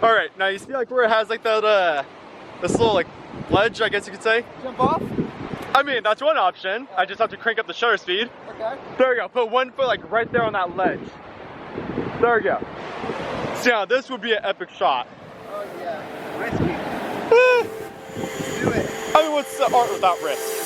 All right, now you see like where it has like that, this little like ledge, I guess you could say? Jump off? I mean, that's one option. I just have to crank up the shutter speed. Okay. There we go, put one foot like right there on that ledge. There we go. See, now this would be an epic shot. Oh yeah, risky. Do it. I mean, what's the art without risk?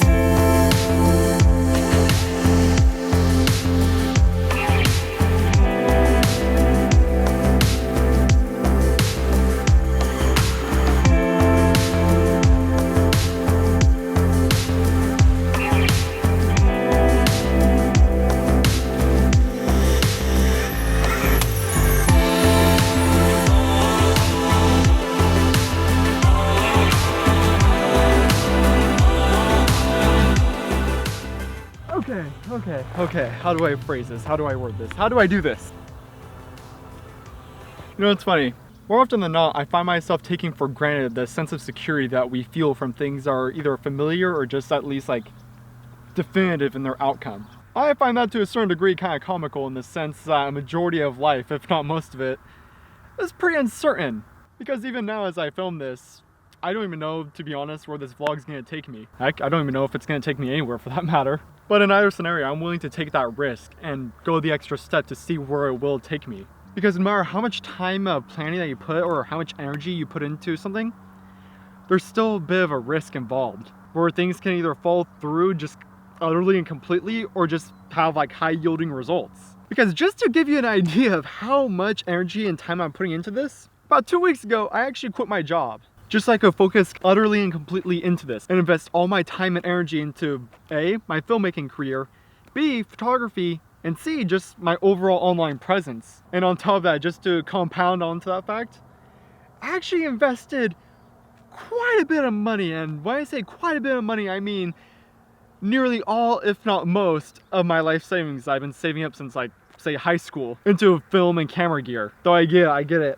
Okay, how do I phrase this? How do I word this? How do I do this? You know, it's funny. More often than not, I find myself taking for granted the sense of security that we feel from things that are either familiar or just at least like definitive in their outcome. I find that to a certain degree kind of comical in the sense that a majority of life, if not most of it, is pretty uncertain. Because even now as I film this, I don't even know, to be honest, where this vlog's gonna take me. Heck, I don't even know if it's gonna take me anywhere for that matter. But in either scenario, I'm willing to take that risk and go the extra step to see where it will take me. Because no matter how much time planning that you put or how much energy you put into something, there's still a bit of a risk involved. Where things can either fall through just utterly and completely or just have like high yielding results. Because just to give you an idea of how much energy and time I'm putting into this, about 2 weeks ago, I actually quit my job. Just so I could focus utterly and completely into this and invest all my time and energy into A, my filmmaking career, B, photography, and C, just my overall online presence. And on top of that, just to compound onto that fact, I actually invested quite a bit of money. And when I say quite a bit of money, I mean nearly all, if not most, of my life savings I've been saving up since like, say, high school into film and camera gear. Though I get it.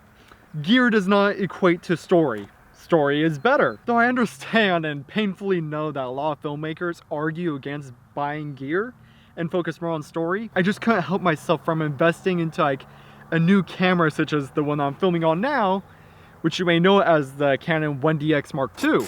Gear does not equate to story. Story is better. Though I understand and painfully know that a lot of filmmakers argue against buying gear and focus more on story, I just couldn't help myself from investing into like a new camera such as the one I'm filming on now, which you may know as the Canon 1DX Mark II.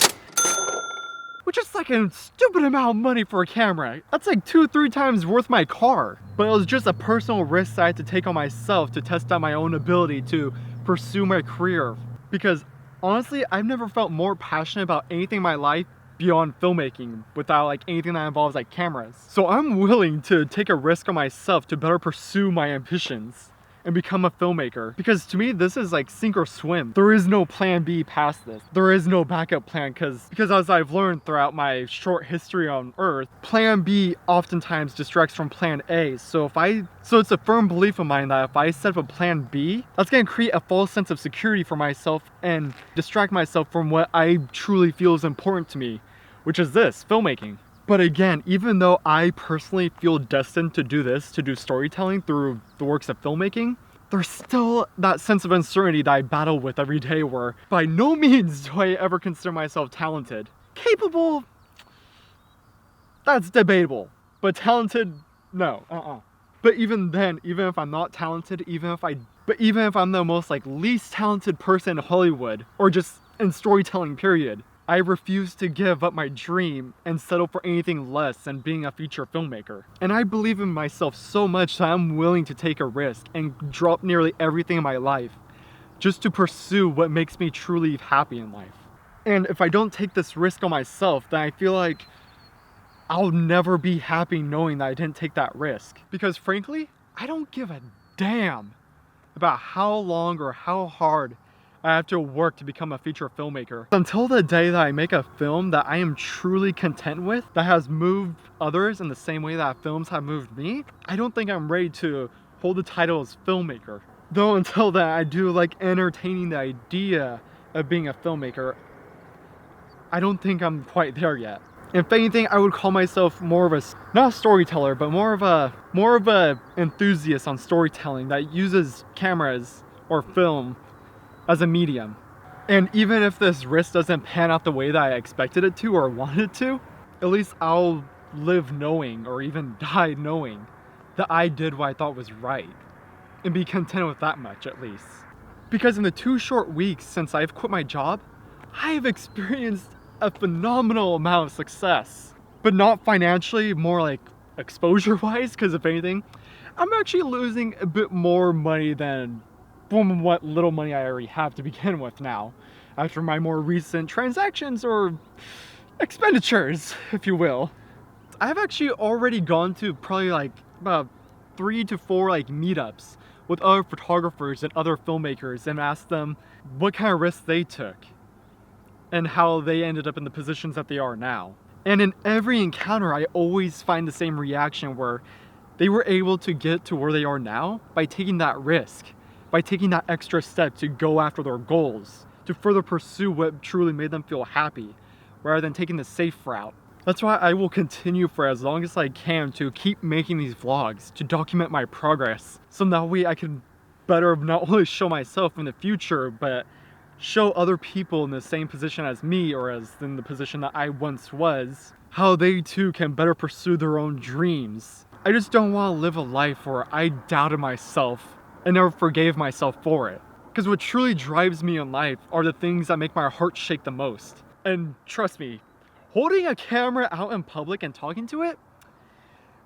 Which is like a stupid amount of money for a camera. That's like 2-3 times worth my car. But it was just a personal risk I had to take on myself to test out my own ability to pursue my career. Because honestly, I've never felt more passionate about anything in my life beyond filmmaking without like anything that involves like cameras. So I'm willing to take a risk on myself to better pursue my ambitions and become a filmmaker. Because to me, this is like sink or swim. There is no plan B past this. There is no backup plan because as I've learned throughout my short history on Earth, plan B oftentimes distracts from plan A. So it's a firm belief of mine that if I set up a plan B, that's gonna create a false sense of security for myself and distract myself from what I truly feel is important to me, which is this, filmmaking. But again, even though I personally feel destined to do this, to do storytelling through the works of filmmaking, there's still that sense of uncertainty that I battle with every day where by no means do I ever consider myself talented. Capable, that's debatable. But talented, no, But even then, even if I'm not talented, even if I'm the most like least talented person in Hollywood, or just in storytelling period, I refuse to give up my dream and settle for anything less than being a feature filmmaker. And I believe in myself so much that I'm willing to take a risk and drop nearly everything in my life just to pursue what makes me truly happy in life. And if I don't take this risk on myself, then I feel like I'll never be happy knowing that I didn't take that risk. Because frankly, I don't give a damn about how long or how hard I have to work to become a feature filmmaker. Until the day that I make a film that I am truly content with, that has moved others in the same way that films have moved me, I don't think I'm ready to hold the title as filmmaker. Though until then, I do like entertaining the idea of being a filmmaker. I don't think I'm quite there yet. If anything, I would call myself more of a, not a storyteller, but more of a enthusiast on storytelling that uses cameras or film as a medium. And even if this risk doesn't pan out the way that I expected it to or wanted it to, at least I'll live knowing, or even die knowing, that I did what I thought was right. And be content with that much, at least. Because in the 2 short weeks since I've quit my job, I've experienced a phenomenal amount of success. But not financially, more like exposure-wise, because if anything, I'm actually losing a bit more money than from what little money I already have to begin with now, after my more recent transactions or expenditures, if you will. I've actually already gone to probably like about 3 to 4 like meetups with other photographers and other filmmakers and asked them what kind of risks they took and how they ended up in the positions that they are now. And in every encounter, I always find the same reaction where they were able to get to where they are now by taking that risk, by taking that extra step to go after their goals, to further pursue what truly made them feel happy, rather than taking the safe route. That's why I will continue for as long as I can to keep making these vlogs, to document my progress, so that way I can better not only show myself in the future, but show other people in the same position as me, or as in the position that I once was, how they too can better pursue their own dreams. I just don't want to live a life where I doubted myself and never forgave myself for it. Because what truly drives me in life are the things that make my heart shake the most. And trust me, holding a camera out in public and talking to it,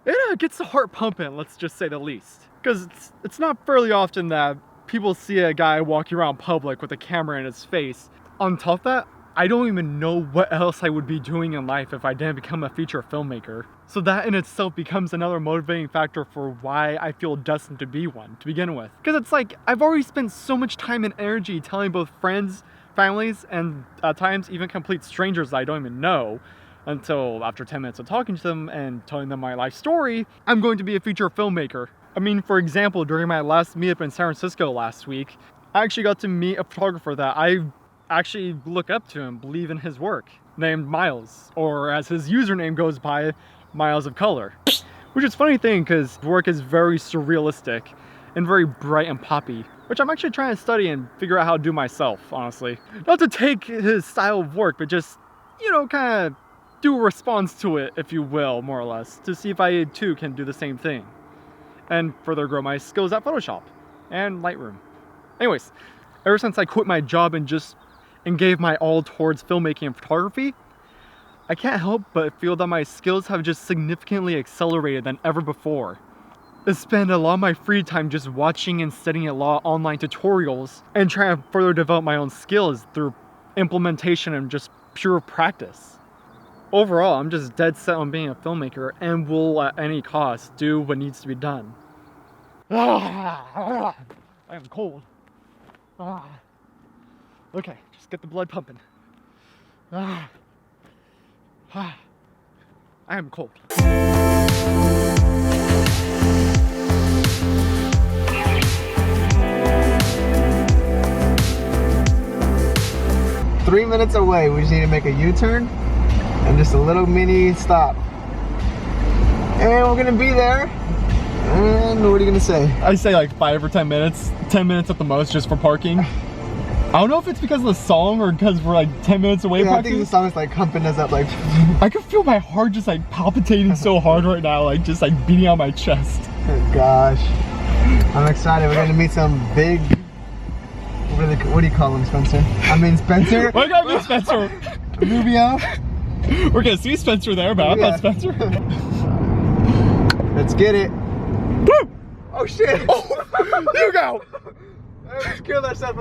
it gets the heart pumping, let's just say the least. Because it's not fairly often that people see a guy walking around public with a camera in his face. On top of that, I don't even know what else I would be doing in life if I didn't become a feature filmmaker. So that in itself becomes another motivating factor for why I feel destined to be one to begin with. Because it's like, I've already spent so much time and energy telling both friends, families, and at times even complete strangers that I don't even know, until after 10 minutes of talking to them and telling them my life story, I'm going to be a feature filmmaker. I mean, for example, during my last meetup in San Francisco last week, I actually got to meet a photographer that I actually look up to and believe in his work, named Miles, or as his username goes by, Miles of Color. Which is a funny thing, because his work is very surrealistic and very bright and poppy, which I'm actually trying to study and figure out how to do myself, honestly. Not to take his style of work, but just, you know, kind of do a response to it, if you will, more or less, to see if I too can do the same thing, and further grow my skills at Photoshop and Lightroom. Anyways, ever since I quit my job and gave my all towards filmmaking and photography, I can't help but feel that my skills have just significantly accelerated than ever before. I spend a lot of my free time just watching and studying a lot of online tutorials and trying to further develop my own skills through implementation and just pure practice. Overall, I'm just dead set on being a filmmaker and will at any cost do what needs to be done. I am cold. Okay, just get the blood pumping. I am cold. 3 minutes away. We just need to make a U-turn and just a little mini stop. And we're gonna be there. And what are you gonna say? I say like 5 or 10 minutes. 10 minutes at the most just for parking. I don't know if it's because of the song or because we're like 10 minutes away. Yeah, I think the song is like pumping us up like... I can feel my heart just like palpitating so hard right now, like just like beating on my chest. Oh gosh. I'm excited. We're gonna meet some big... What do you call him, Spencer? I mean Spencer. What do I mean Spencer? Rubio. We're gonna see Spencer there, but I'm not Spencer. Let's get it. Woo! Oh shit! Oh, you go! We just killed ourselves.